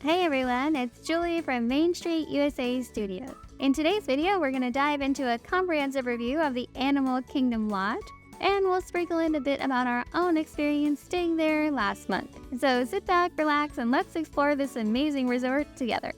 Hey everyone, it's Julie from Main Street USA Studios. In today's video, we're going to dive into a comprehensive review of the Animal Kingdom Lodge, and we'll sprinkle in a bit about our own experience staying there last month. So sit back, relax, and let's explore this amazing resort together.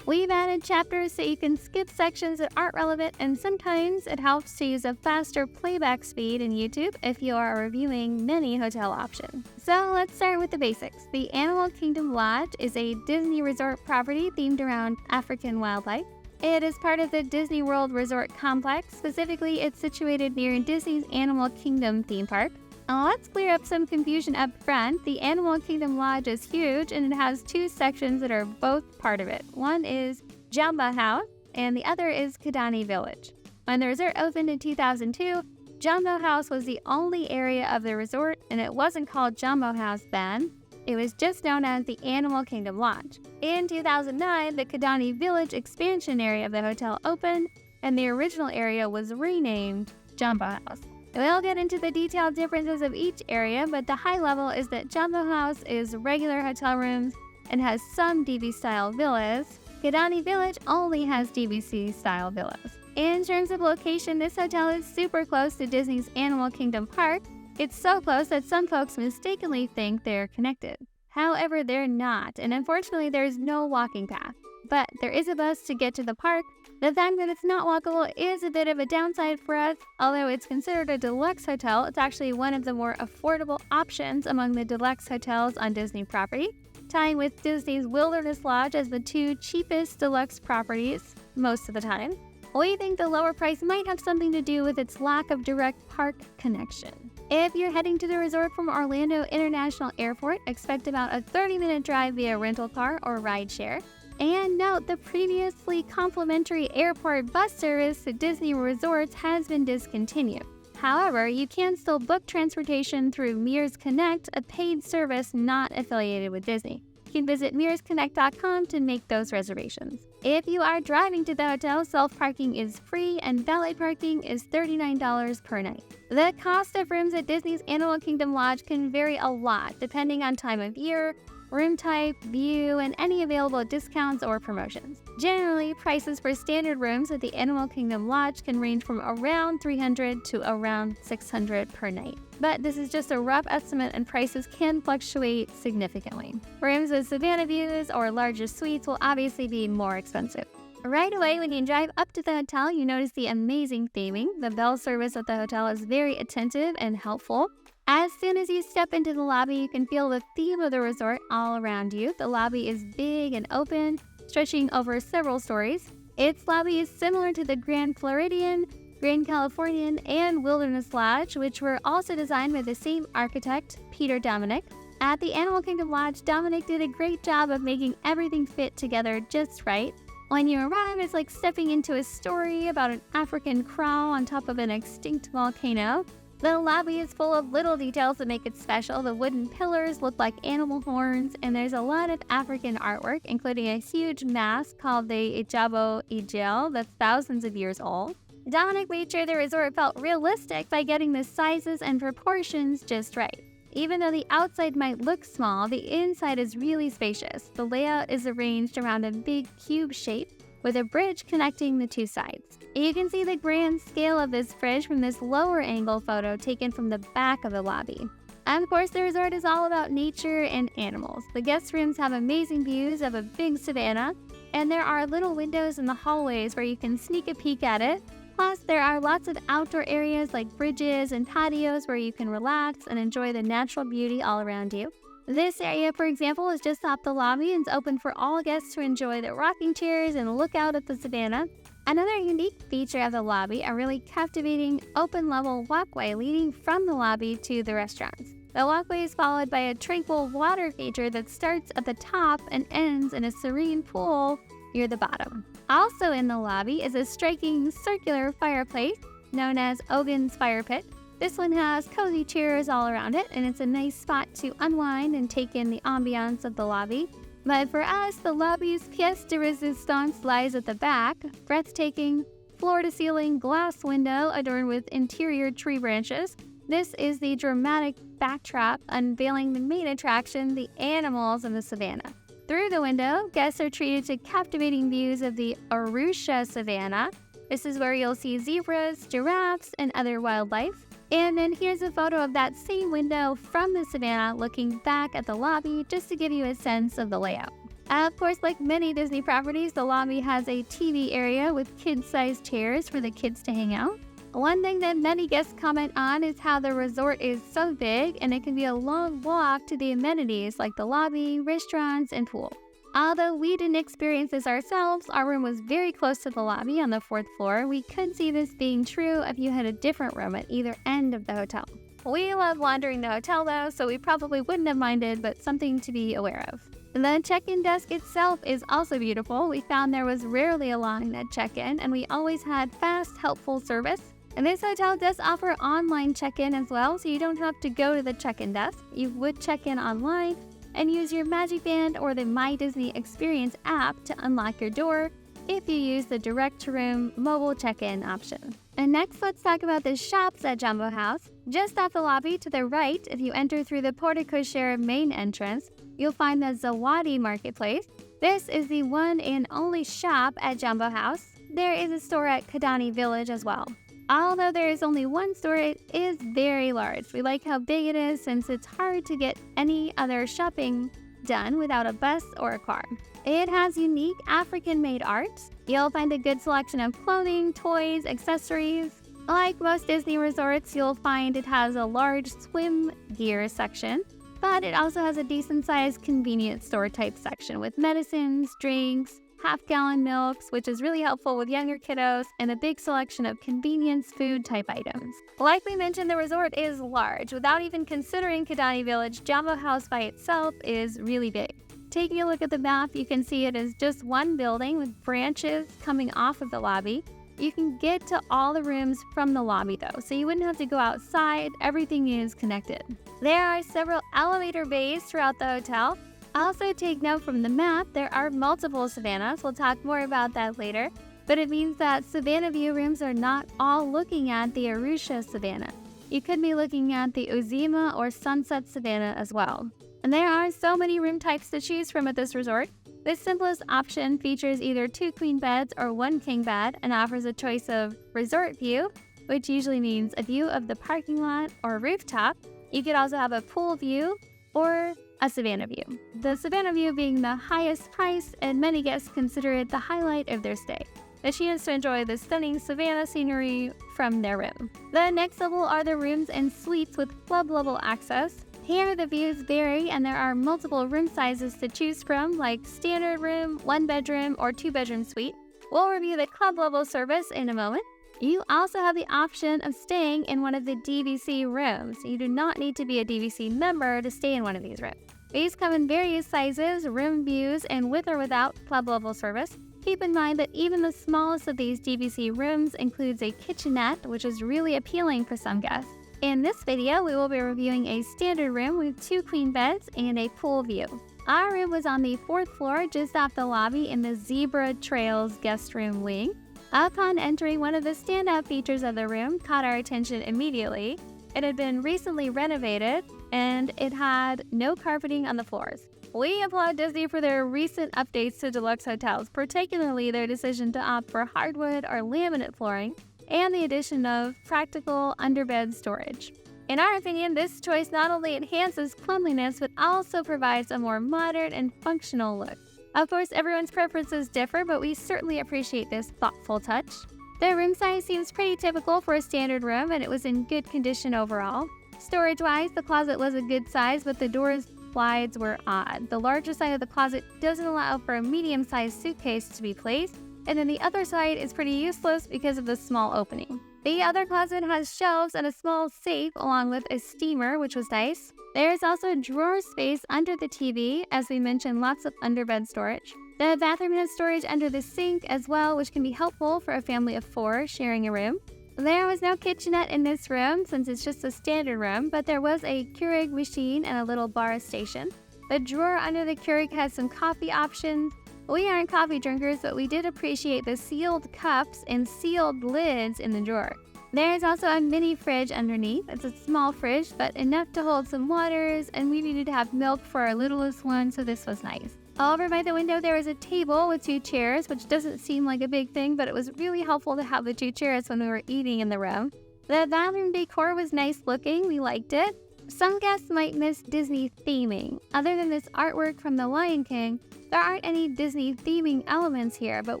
We've added chapters so you can skip sections that aren't relevant, and sometimes it helps to use a faster playback speed in YouTube if you are reviewing many hotel options. So let's start with the basics. The Animal Kingdom Lodge is a Disney resort property themed around African wildlife. It is part of the Disney World Resort Complex. Specifically, it's situated near Disney's Animal Kingdom theme park. Let's clear up some confusion up front. The Animal Kingdom Lodge is huge, and it has two sections that are both part of it. One is Jambo House, and the other is Kidani Village. When the resort opened in 2002, Jambo House was the only area of the resort, and it wasn't called Jambo House then. It was just known as the Animal Kingdom Lodge. In 2009, the Kidani Village expansion area of the hotel opened, and the original area was renamed Jambo House. We'll get into the detailed differences of each area, but the high level is that Jambo House is regular hotel rooms and has some DV-style villas. Kidani Village only has DVC-style villas. In terms of location, this hotel is super close to Disney's Animal Kingdom Park. It's so close that some folks mistakenly think they're connected. However, they're not, and unfortunately there's no walking path. But there is a bus to get to the park. The fact that it's not walkable is a bit of a downside for us. Although it's considered a deluxe hotel, it's actually one of the more affordable options among the deluxe hotels on Disney property, tying with Disney's Wilderness Lodge as the two cheapest deluxe properties most of the time. We think the lower price might have something to do with its lack of direct park connection. If you're heading to the resort from Orlando International Airport, expect about a 30-minute drive via rental car or rideshare. And note, the previously complimentary airport bus service to Disney resorts has been discontinued. However, you can still book transportation through Mears Connect, a paid service not affiliated with Disney. You can visit mearsconnect.com to make those reservations. If you are driving to the hotel, self-parking is free and valet parking is $39 per night. The cost of rooms at Disney's Animal Kingdom Lodge can vary a lot depending on time of year, room type, view, and any available discounts or promotions. Generally, prices for standard rooms at the Animal Kingdom Lodge can range from around $300 to around $600 per night. But this is just a rough estimate, and prices can fluctuate significantly. Rooms with Savannah views or larger suites will obviously be more expensive. Right away, when you drive up to the hotel, you notice the amazing theming. The bell service at the hotel is very attentive and helpful. As soon as you step into the lobby, you can feel the theme of the resort all around you. The lobby is big and open, stretching over several stories. Its lobby is similar to the Grand Floridian, Grand Californian, and Wilderness Lodge, which were also designed by the same architect, Peter Dominic. At the Animal Kingdom Lodge, Dominic did a great job of making everything fit together just right. When you arrive, it's like stepping into a story about an African crow on top of an extinct volcano. The lobby is full of little details that make it special. The wooden pillars look like animal horns, and there's a lot of African artwork, including a huge mask called the Ijabo Ijel that's thousands of years old. Dominic made sure the resort felt realistic by getting the sizes and proportions just right. Even though the outside might look small, the inside is really spacious. The layout is arranged around a big cube shape with a bridge connecting the two sides. You can see the grand scale of this bridge from this lower angle photo taken from the back of the lobby. And of course, the resort is all about nature and animals. The guest rooms have amazing views of a big savanna, and there are little windows in the hallways where you can sneak a peek at it. Plus, there are lots of outdoor areas like bridges and patios where you can relax and enjoy the natural beauty all around you. This area, for example, is just off the lobby and is open for all guests to enjoy the rocking chairs and look out at the savanna. Another unique feature of the lobby, a really captivating open-level walkway leading from the lobby to the restaurants. The walkway is followed by a tranquil water feature that starts at the top and ends in a serene pool near the bottom. Also in the lobby is a striking circular fireplace known as Ogan's Fire Pit. This one has cozy chairs all around it, and it's a nice spot to unwind and take in the ambiance of the lobby. But for us, the lobby's pièce de résistance lies at the back, breathtaking, floor-to-ceiling glass window adorned with interior tree branches. This is the dramatic backdrop unveiling the main attraction, the animals of the Savannah. Through the window, guests are treated to captivating views of the Arusha Savannah. This is where you'll see zebras, giraffes, and other wildlife. And then here's a photo of that same window from the Savannah looking back at the lobby just to give you a sense of the layout. Of course, like many Disney properties, the lobby has a TV area with kid-sized chairs for the kids to hang out. One thing that many guests comment on is how the resort is so big and it can be a long walk to the amenities like the lobby, restaurants, and pool. Although we didn't experience this ourselves, our room was very close to the lobby on the 4th floor. We could see this being true if you had a different room at either end of the hotel. We love wandering the hotel though, so we probably wouldn't have minded, but something to be aware of. The check-in desk itself is also beautiful. We found there was rarely a line at check-in, and we always had fast, helpful service. And this hotel does offer online check-in as well, so you don't have to go to the check-in desk. You would check in online and use your Magic Band or the My Disney Experience app to unlock your door if you use the direct-to-room mobile check-in option. And next, let's talk about the shops at Jambo House. Just off the lobby to the right, if you enter through the porte cochere main entrance, you'll find the Zawadi Marketplace. This is the one and only shop at Jambo House. There is a store at Kidani Village as well. Although there is only one store, it is very large. We like how big it is since it's hard to get any other shopping done without a bus or a car. It has unique African-made art. You'll find a good selection of clothing, toys, accessories. Like most Disney resorts, you'll find it has a large swim gear section, but it also has a decent-sized convenience store type section with medicines, drinks, half-gallon milks, which is really helpful with younger kiddos, and a big selection of convenience food type items. Like we mentioned, the resort is large. Without even considering Kidani Village, Jambo House by itself is really big. Taking a look at the map, you can see it is just one building with branches coming off of the lobby. You can get to all the rooms from the lobby though, so you wouldn't have to go outside. Everything is connected. There are several elevator bays throughout the hotel. Also, take note from the map, there are multiple Savannahs. We'll talk more about that later, but it means that Savannah view rooms are not all looking at the Arusha Savannah. You could be looking at the Ozima or Sunset Savannah as well. And there are so many room types to choose from at this resort. The simplest option features either 2 queen beds or 1 king bed and offers a choice of resort view, which usually means a view of the parking lot or rooftop. You could also have a pool view or a Savannah view. The Savannah view being the highest price, and many guests consider it the highlight of their stay. The chance to enjoy the stunning Savannah scenery from their room. The next level are the rooms and suites with club level access. Here the views vary and there are multiple room sizes to choose from, like standard room, 1 bedroom, or 2 bedroom suite. We'll review the club level service in a moment. You also have the option of staying in one of the DVC rooms. You do not need to be a DVC member to stay in one of these rooms. These come in various sizes, room views, and with or without club level service. Keep in mind that even the smallest of these DVC rooms includes a kitchenette, which is really appealing for some guests. In this video, we will be reviewing a standard room with 2 queen beds and a pool view. Our room was on the 4th floor, just off the lobby in the Zebra Trails guest room wing. Upon entering, one of the standout features of the room caught our attention immediately. It had been recently renovated, and it had no carpeting on the floors. We applaud Disney for their recent updates to deluxe hotels, particularly their decision to opt for hardwood or laminate flooring, and the addition of practical underbed storage. In our opinion, this choice not only enhances cleanliness, but also provides a more modern and functional look. Of course, everyone's preferences differ, but we certainly appreciate this thoughtful touch. The room size seems pretty typical for a standard room, and it was in good condition overall. Storage-wise, the closet was a good size, but the doors slides were odd. The larger side of the closet doesn't allow for a medium-sized suitcase to be placed, and then the other side is pretty useless because of the small opening. The other closet has shelves and a small safe along with a steamer, which was nice. There's also a drawer space under the TV, as we mentioned, lots of underbed storage. The bathroom has storage under the sink as well, which can be helpful for a family of 4 sharing a room. There was no kitchenette in this room since it's just a standard room, but there was a Keurig machine and a little bar station. The drawer under the Keurig has some coffee options, We aren't coffee drinkers, but we did appreciate the sealed cups and sealed lids in the drawer. There's also a mini fridge underneath. It's a small fridge, but enough to hold some waters, and we needed to have milk for our littlest one, so this was nice. Over by the window, there was a table with 2 chairs, which doesn't seem like a big thing, but it was really helpful to have the 2 chairs when we were eating in the room. The bathroom decor was nice looking. We liked it. Some guests might miss Disney theming. Other than this artwork from The Lion King, there aren't any Disney theming elements here, but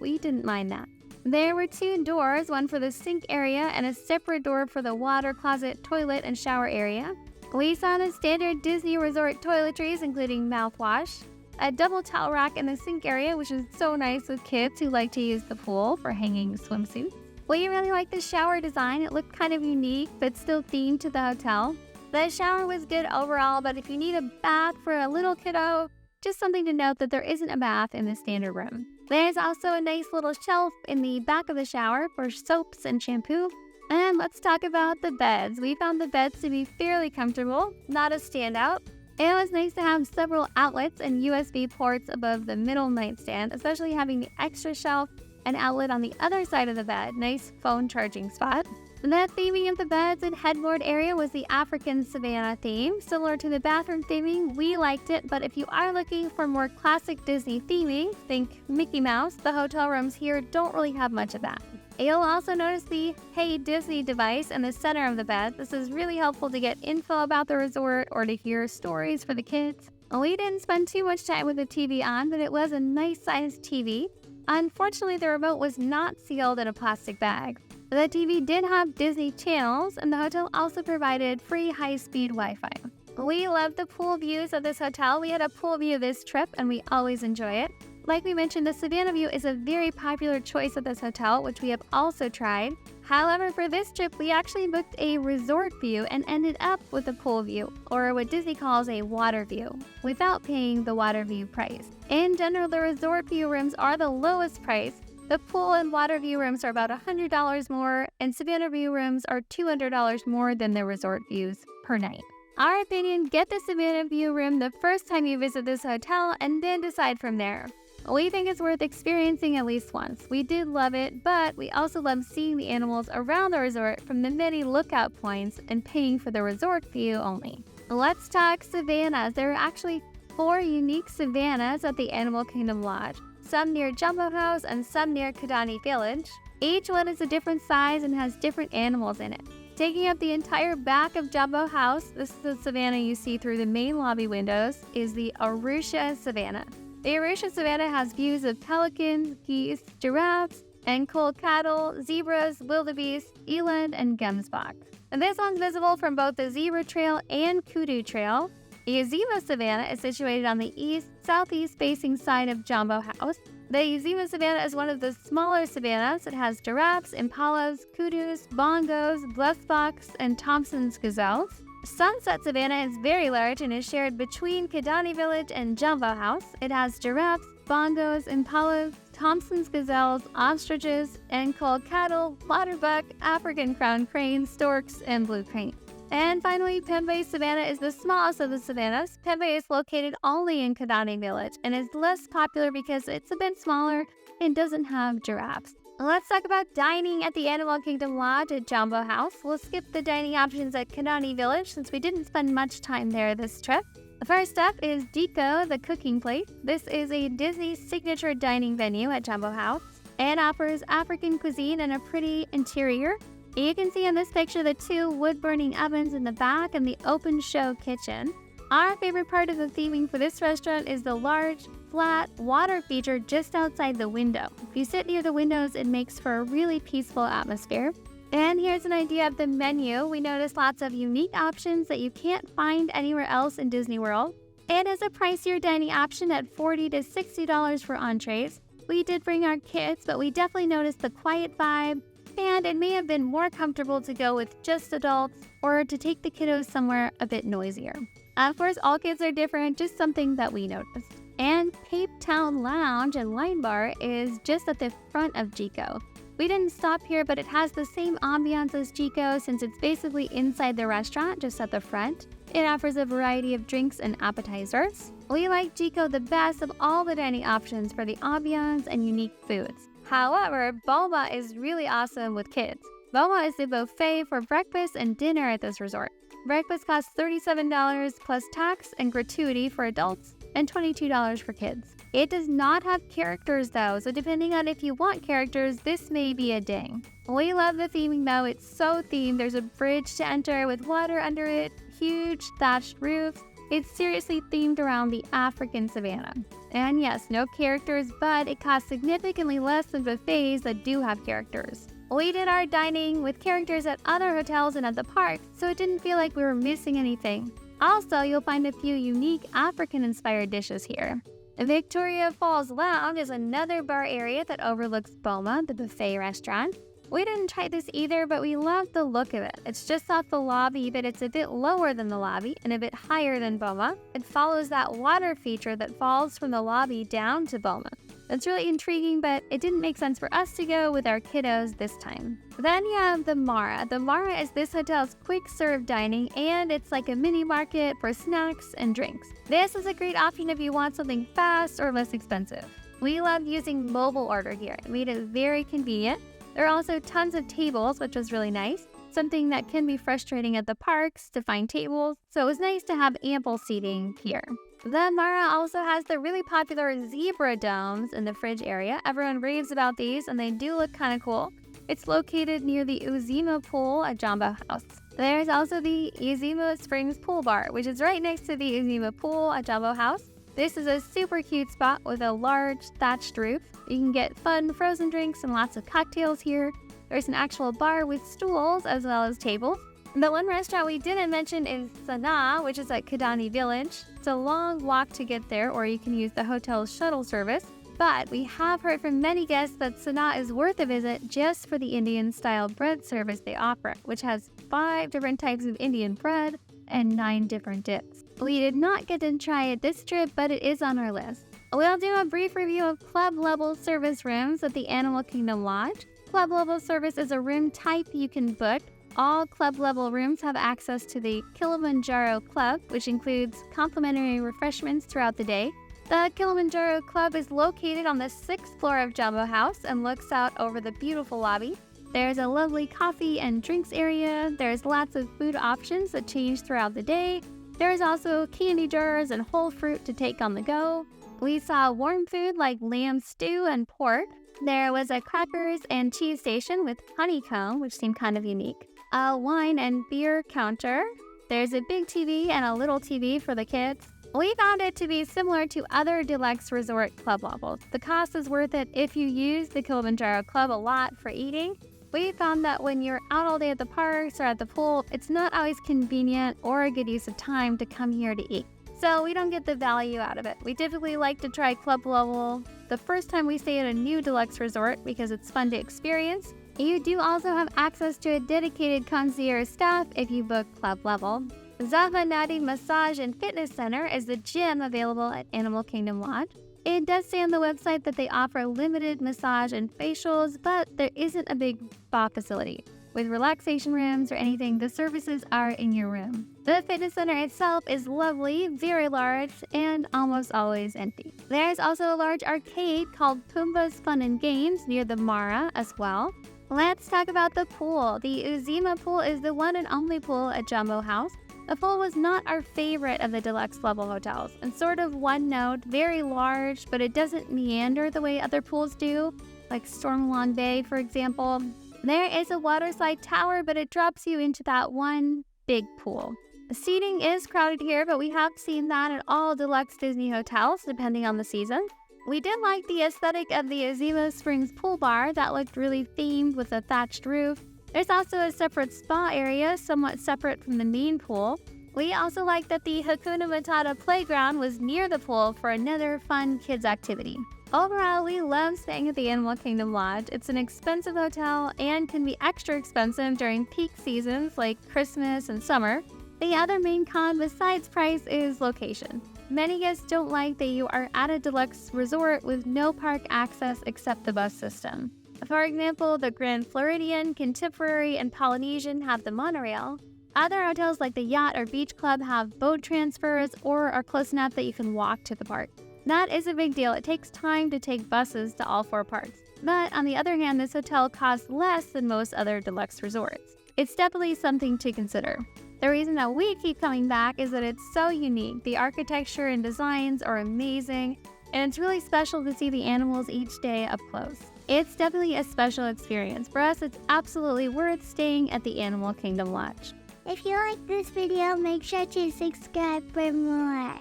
we didn't mind that. There were 2 doors, one for the sink area and a separate door for the water closet, toilet, and shower area. We saw the standard Disney resort toiletries, including mouthwash, a double towel rack in the sink area, which is so nice with kids who like to use the pool for hanging swimsuits. We really liked the shower design. It looked kind of unique, but still themed to the hotel. The shower was good overall, but if you need a bath for a little kiddo, just something to note that there isn't a bath in the standard room. There's also a nice little shelf in the back of the shower for soaps and shampoo. And let's talk about the beds. We found the beds to be fairly comfortable, not a standout. It was nice to have several outlets and USB ports above the middle nightstand, especially having the extra shelf and outlet on the other side of the bed. Nice phone charging spot. The theming of the beds and headboard area was the African Savannah theme. Similar to the bathroom theming, we liked it, but if you are looking for more classic Disney theming, think Mickey Mouse, the hotel rooms here don't really have much of that. You'll also notice the Hey Disney device in the center of the bed. This is really helpful to get info about the resort or to hear stories for the kids. We didn't spend too much time with the TV on, but it was a nice sized TV. Unfortunately, the remote was not sealed in a plastic bag. The TV did have Disney channels, and the hotel also provided free high-speed Wi-Fi. We loved the pool views of this hotel. We had a pool view this trip, and we always enjoy it. Like we mentioned, the Savannah view is a very popular choice at this hotel, which we have also tried. However, for this trip, we actually booked a resort view and ended up with a pool view, or what Disney calls a water view, without paying the water view price. In general, the resort view rooms are the lowest price. The pool and water view rooms are about $100 more, and Savannah view rooms are $200 more than the resort views per night. Our opinion, get the Savannah view room the first time you visit this hotel and then decide from there. We think it's worth experiencing at least once. We did love it, but we also love seeing the animals around the resort from the many lookout points and paying for the resort view only. Let's talk savannas. There are actually 4 unique savannas at the Animal Kingdom Lodge. Some near Jambo House and some near Kidani Village. Each one is a different size and has different animals in it. Taking up the entire back of Jambo House, this is the savanna you see through the main lobby windows, is the Arusha Savanna. The Arusha Savanna has views of pelicans, geese, giraffes, and culled cattle, zebras, wildebeest, eland, and gemsbok. And this one's visible from both the Zebra Trail and Kudu Trail. The Yazima Savanna is situated on the southeast facing side of Jambo House. The Yazima Savanna is one of the smaller savannas. It has giraffes, impalas, kudus, bongos, blessboks, and Thompson's gazelles. Sunset Savanna is very large and is shared between Kidani Village and Jambo House. It has giraffes, bongos, impalas, Thompson's gazelles, ostriches, and culled cattle, waterbuck, African crown cranes, storks, and blue crane. And finally, Pembe Savanna is the smallest of the savannas. Pembe is located only in Kidani Village and is less popular because it's a bit smaller and doesn't have giraffes. Let's talk about dining at the Animal Kingdom Lodge at Jambo House. We'll skip the dining options at Kidani Village since we didn't spend much time there this trip. First up is Deco, the cooking place. This is a Disney signature dining venue at Jambo House and offers African cuisine and a pretty interior. You can see in this picture the 2 wood-burning ovens in the back and the open show kitchen. Our favorite part of the theming for this restaurant is the large, flat water feature just outside the window. If you sit near the windows, it makes for a really peaceful atmosphere. And here's an idea of the menu. We noticed lots of unique options that you can't find anywhere else in Disney World. It is a pricier dining option at $40 to $60 for entrees. We did bring our kids, but we definitely noticed the quiet vibe, and it may have been more comfortable to go with just adults or to take the kiddos somewhere a bit noisier. Of course, all kids are different, just something that we noticed. And Cape Town Lounge and Wine Bar is just at the front of Jico. We didn't stop here, but it has the same ambiance as Jico since it's basically inside the restaurant, just at the front. It offers a variety of drinks and appetizers. We like Chico the best of all the dining options for the ambiance and unique foods. However, Boma is really awesome with kids. Boma is the buffet for breakfast and dinner at this resort. Breakfast costs $37 plus tax and gratuity for adults and $22 for kids. It does not have characters though, so depending on if you want characters, this may be a ding. We love the theming though, it's so themed. There's a bridge to enter with water under it, huge thatched roofs. It's seriously themed around the African Savannah. And yes, no characters, but it costs significantly less than buffets that do have characters. We did our dining with characters at other hotels and at the park, so it didn't feel like we were missing anything. Also, you'll find a few unique African-inspired dishes here. Victoria Falls Lounge is another bar area that overlooks Boma, the buffet restaurant. We didn't try this either, but we love the look of it. It's just off the lobby, but it's a bit lower than the lobby and a bit higher than Boma. It follows that water feature that falls from the lobby down to Boma. That's really intriguing, but it didn't make sense for us to go with our kiddos this time. Then you have the Mara. The Mara is this hotel's quick serve dining, and it's like a mini market for snacks and drinks. This is a great option if you want something fast or less expensive. We love using mobile order here. It made it very convenient. There are also tons of tables, which was really nice. Something that can be frustrating at the parks to find tables, so it was nice to have ample seating here. The Mara also has the really popular zebra domes in the fridge area. Everyone raves about these, and they do look kind of cool. It's located near the Uzima pool at Jambo House. There's also the Uzima Springs Pool Bar, which is right next to the Uzima pool at Jambo House. This is a super cute spot with a large thatched roof. You can get fun frozen drinks and lots of cocktails here. There's an actual bar with stools as well as tables. The one restaurant we didn't mention is Savannah, which is at Kidani Village. It's a long walk to get there, or you can use the hotel's shuttle service. But we have heard from many guests that Savannah is worth a visit just for the Indian-style bread service they offer, which has 5 different types of Indian bread and 9 different dips. We did not get to try it this trip, but it is on our list. We'll do a brief review of club-level service rooms at the Animal Kingdom Lodge. Club-level service is a room type you can book. All club-level rooms have access to the Kilimanjaro Club, which includes complimentary refreshments throughout the day. The Kilimanjaro Club is located on the 6th floor of Jambo House and looks out over the beautiful lobby. There's a lovely coffee and drinks area. There's lots of food options that change throughout the day. There's also candy jars and whole fruit to take on the go. We saw warm food like lamb stew and pork. There was a crackers and cheese station with honeycomb, which seemed kind of unique. A wine and beer counter. There's a big TV and a little TV for the kids. We found it to be similar to other deluxe resort club levels. The cost is worth it if you use the Kilimanjaro Club a lot for eating. We found that when you're out all day at the parks or at the pool, it's not always convenient or a good use of time to come here to eat. So we don't get the value out of it. We typically like to try club level the first time we stay at a new deluxe resort because it's fun to experience. You do also have access to a dedicated concierge staff if you book club level. Savanna Massage and Fitness Center is the gym available at Animal Kingdom Lodge. It does say on the website that they offer limited massage and facials, but there isn't a big spa facility. With relaxation rooms or anything, the services are in your room. The fitness center itself is lovely, very large, and almost always empty. There's also a large arcade called Pumbaa's Fun and Games near the Mara as well. Let's talk about the pool. The Uzima pool is the one and only pool at Jambo House. The pool was not our favorite of the deluxe level hotels, and sort of one note, very large, but it doesn't meander the way other pools do, like Stormalong Bay, for example. There is a water slide tower, but it drops you into that one big pool. The seating is crowded here, but we have seen that at all deluxe Disney hotels, depending on the season. We did like the aesthetic of the Uzima Springs pool bar. That looked really themed with a thatched roof. There's also a separate spa area, somewhat separate from the main pool. We also liked that the Hakuna Matata playground was near the pool for another fun kids activity. Overall, we love staying at the Animal Kingdom Lodge. It's an expensive hotel and can be extra expensive during peak seasons like Christmas and summer. The other main con besides price is location. Many guests don't like that you are at a deluxe resort with no park access except the bus system. For example, the Grand Floridian, Contemporary, and Polynesian have the monorail, Other hotels like the Yacht or Beach Club have boat transfers or are close enough that you can walk to the park. That is a big deal. It takes time to take buses to all 4 parks. But on the other hand, this hotel costs less than most other deluxe resorts. It's definitely something to consider. The reason that we keep coming back is that it's so unique. The architecture and designs are amazing, and it's really special to see the animals each day up close. It's definitely a special experience. For us, it's absolutely worth staying at the Animal Kingdom Lodge. If you like this video, make sure to subscribe for more.